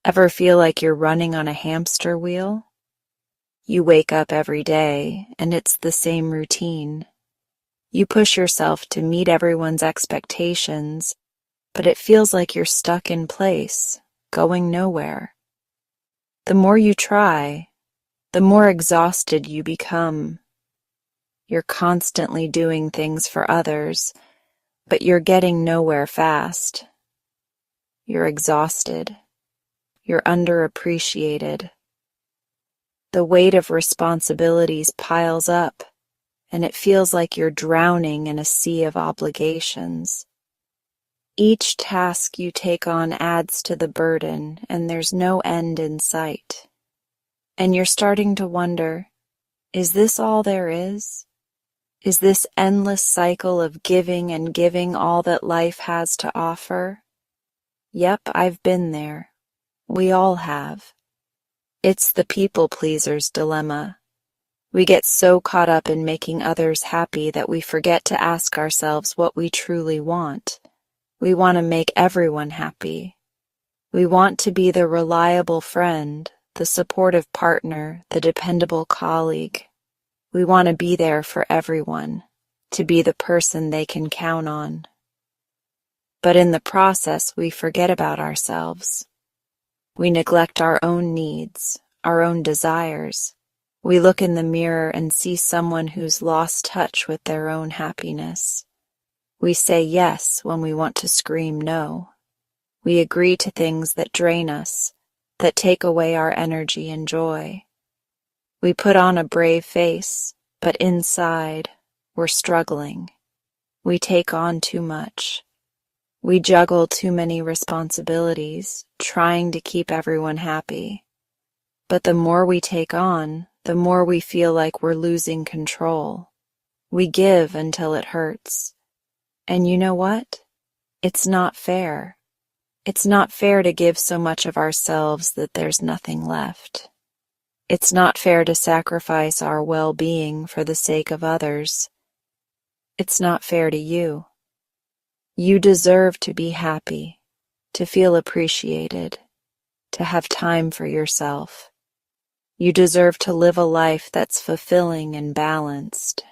Ever feel like you're running on a hamster wheel? You wake up every day, and it's the same routine. You push yourself to meet everyone's expectations, but it feels like you're stuck in place, going nowhere. The more you try, the more exhausted you become. You're constantly doing things for others, but you're getting nowhere fast. You're exhausted. You're underappreciated. The weight of responsibilities piles up, and it feels like you're drowning in a sea of obligations. Each task you take on adds to the burden, and there's no end in sight. And you're starting to wonder, is this all there is? Is this endless cycle of giving and giving all that life has to offer? Yep, I've been there. We all have. It's the people pleaser's dilemma. We get so caught up in making others happy that we forget to ask ourselves what we truly want. We want to make everyone happy. We want to be the reliable friend, the supportive partner, the dependable colleague. We want to be there for everyone, to be the person they can count on. But in the process, we forget about ourselves. We neglect our own needs, our own desires. We look in the mirror and see someone who's lost touch with their own happiness. We say yes when we want to scream no. We agree to things that drain us, that take away our energy and joy. We put on a brave face, but inside, we're struggling. We take on too much. We juggle too many responsibilities, trying to keep everyone happy. But the more we take on, the more we feel like we're losing control. We give until it hurts. And you know what? It's not fair. It's not fair to give so much of ourselves that there's nothing left. It's not fair to sacrifice our well-being for the sake of others. It's not fair to you. You deserve to be happy, to feel appreciated, to have time for yourself. You deserve to live a life that's fulfilling and balanced.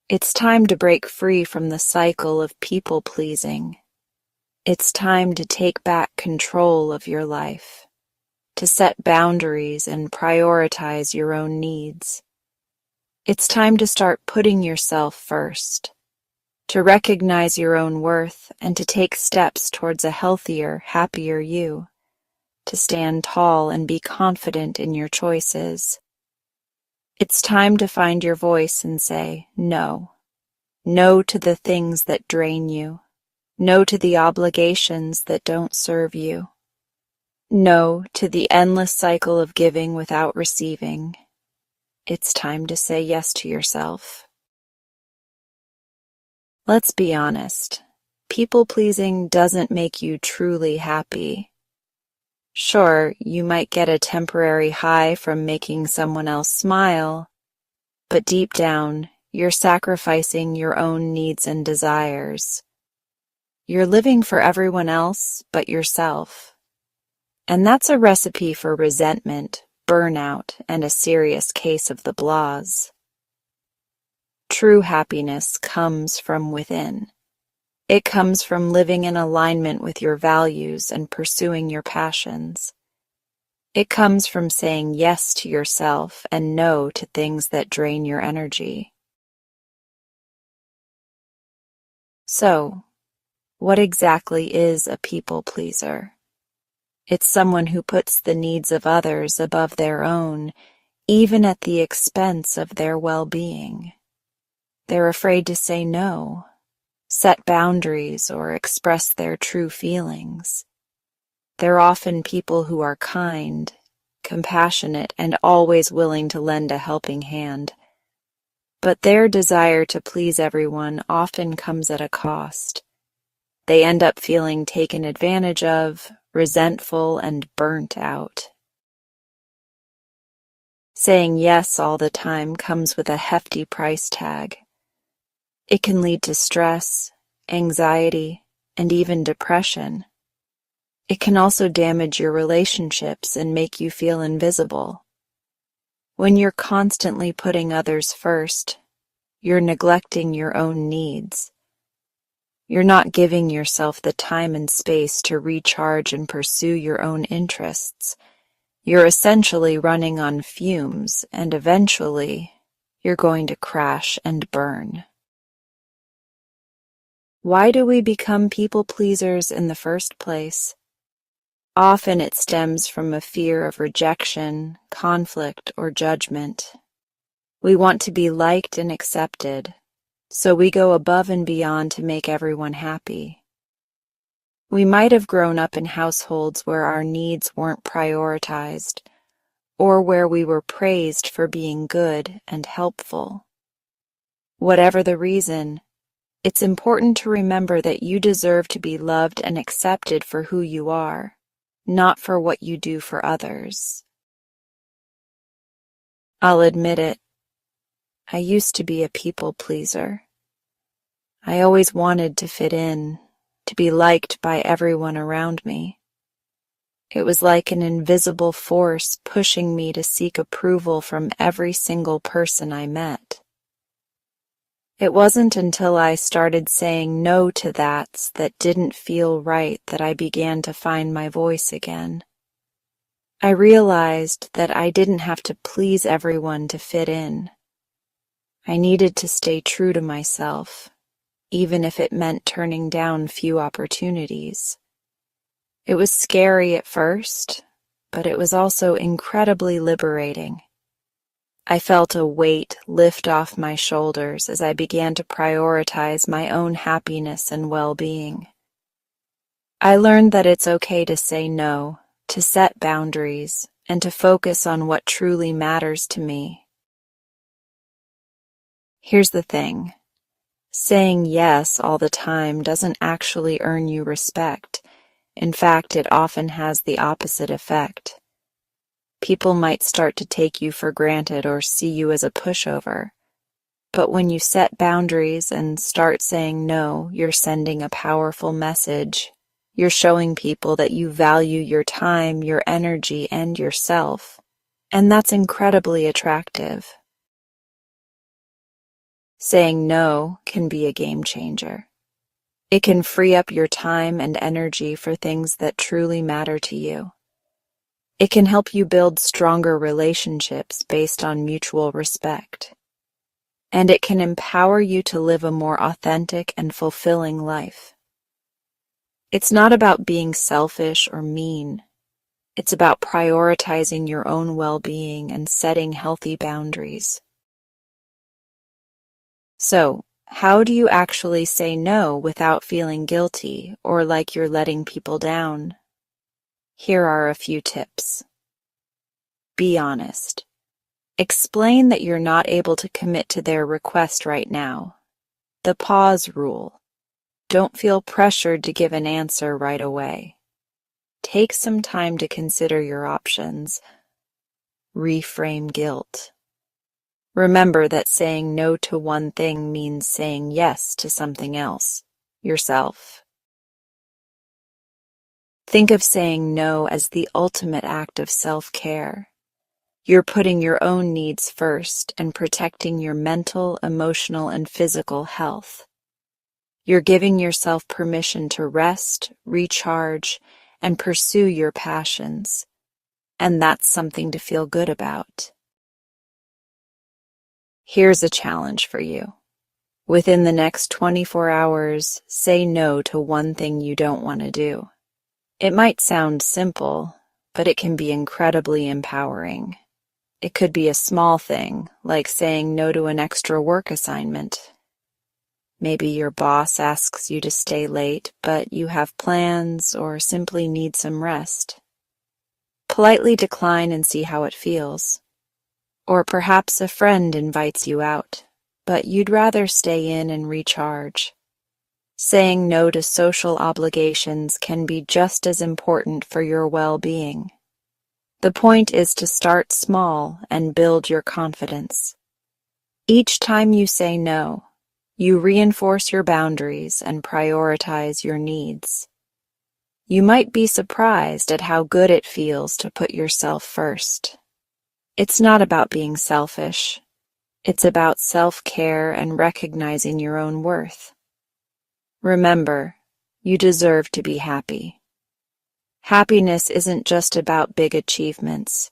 It's time to break free from the cycle of people-pleasing. It's time to take back control of your life, to set boundaries and prioritize your own needs. It's time to start putting yourself first, to recognize your own worth and to take steps towards a healthier, happier you, to stand tall and be confident in your choices. It's time to find your voice and say no. No to the things that drain you. No to the obligations that don't serve you. No to the endless cycle of giving without receiving. It's time to say yes to yourself. Let's be honest. People-pleasing doesn't make you truly happy. Sure, you might get a temporary high from making someone else smile, but deep down, you're sacrificing your own needs and desires. You're living for everyone else but yourself. And that's a recipe for resentment, burnout, and a serious case of the blahs. True happiness comes from within. It comes from living in alignment with your values and pursuing your passions. It comes from saying yes to yourself and no to things that drain your energy. So, what exactly is a people pleaser? It's someone who puts the needs of others above their own, even at the expense of their well-being. They're afraid to say no, set boundaries, or express their true feelings. They're often people who are kind, compassionate, and always willing to lend a helping hand. But their desire to please everyone often comes at a cost. They end up feeling taken advantage of, resentful, and burnt out. Saying yes all the time comes with a hefty price tag. It can lead to stress, anxiety, and even depression. It can also damage your relationships and make you feel invisible. When you're constantly putting others first, you're neglecting your own needs. You're not giving yourself the time and space to recharge and pursue your own interests. You're essentially running on fumes, and eventually, you're going to crash and burn. Why do we become people pleasers in the first place? Often it stems from a fear of rejection, conflict, or judgment. We want to be liked and accepted, so we go above and beyond to make everyone happy. We might have grown up in households where our needs weren't prioritized, or where we were praised for being good and helpful. Whatever the reason, it's important to remember that you deserve to be loved and accepted for who you are, not for what you do for others. I'll admit it, I used to be a people pleaser. I always wanted to fit in, to be liked by everyone around me. It was like an invisible force pushing me to seek approval from every single person I met. It wasn't until I started saying no to that didn't feel right that I began to find my voice again. I realized that I didn't have to please everyone to fit in. I needed to stay true to myself, even if it meant turning down few opportunities. It was scary at first, but it was also incredibly liberating. I felt a weight lift off my shoulders as I began to prioritize my own happiness and well-being. I learned that it's okay to say no, to set boundaries, and to focus on what truly matters to me. Here's the thing. Saying yes all the time doesn't actually earn you respect. In fact, it often has the opposite effect. People might start to take you for granted or see you as a pushover. But when you set boundaries and start saying no, you're sending a powerful message. You're showing people that you value your time, your energy, and yourself. And that's incredibly attractive. Saying no can be a game changer. It can free up your time and energy for things that truly matter to you. It can help you build stronger relationships based on mutual respect. And it can empower you to live a more authentic and fulfilling life. It's not about being selfish or mean. It's about prioritizing your own well-being and setting healthy boundaries. So, how do you actually say no without feeling guilty or like you're letting people down? Here are a few tips. Be honest. Explain that you're not able to commit to their request right now. The pause rule. Don't feel pressured to give an answer right away. Take some time to consider your options. Reframe guilt. Remember that saying no to one thing means saying yes to something else, yourself. Think of saying no as the ultimate act of self-care. You're putting your own needs first and protecting your mental, emotional, and physical health. You're giving yourself permission to rest, recharge, and pursue your passions. And that's something to feel good about. Here's a challenge for you. Within the next 24 hours, say no to one thing you don't want to do. It might sound simple, but it can be incredibly empowering. It could be a small thing, like saying no to an extra work assignment. Maybe your boss asks you to stay late, but you have plans or simply need some rest. Politely decline and see how it feels. Or perhaps a friend invites you out, but you'd rather stay in and recharge. Saying no to social obligations can be just as important for your well-being. The point is to start small and build your confidence. Each time you say no, you reinforce your boundaries and prioritize your needs. You might be surprised at how good it feels to put yourself first. It's not about being selfish. It's about self-care and recognizing your own worth. Remember, you deserve to be happy. Happiness isn't just about big achievements.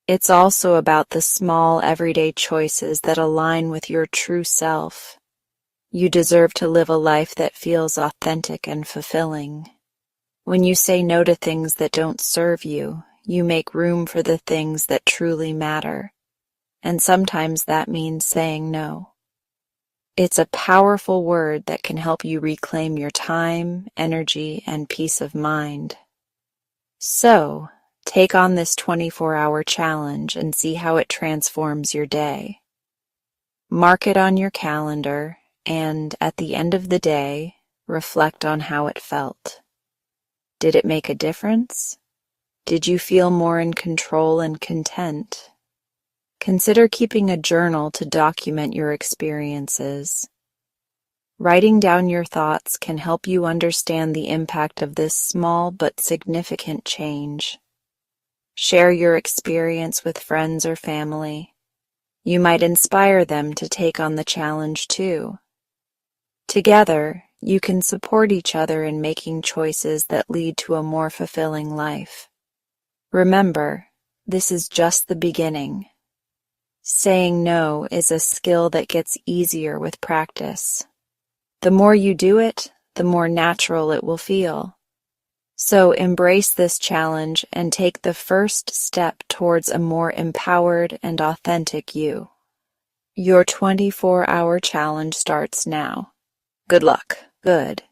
It's also about the small, everyday choices that align with your true self. You deserve to live a life that feels authentic and fulfilling. When you say no to things that don't serve you, you make room for the things that truly matter. And sometimes that means saying no. It's a powerful word that can help you reclaim your time, energy, and peace of mind. So, take on this 24-hour challenge and see how it transforms your day. Mark it on your calendar, and at the end of the day, reflect on how it felt. Did it make a difference? Did you feel more in control and content? Consider keeping a journal to document your experiences. Writing down your thoughts can help you understand the impact of this small but significant change. Share your experience with friends or family. You might inspire them to take on the challenge too. Together, you can support each other in making choices that lead to a more fulfilling life. Remember, this is just the beginning. Saying no is a skill that gets easier with practice. The more you do it, the more natural it will feel. So embrace this challenge and take the first step towards a more empowered and authentic you. Your 24-hour challenge starts now. Good luck. Good.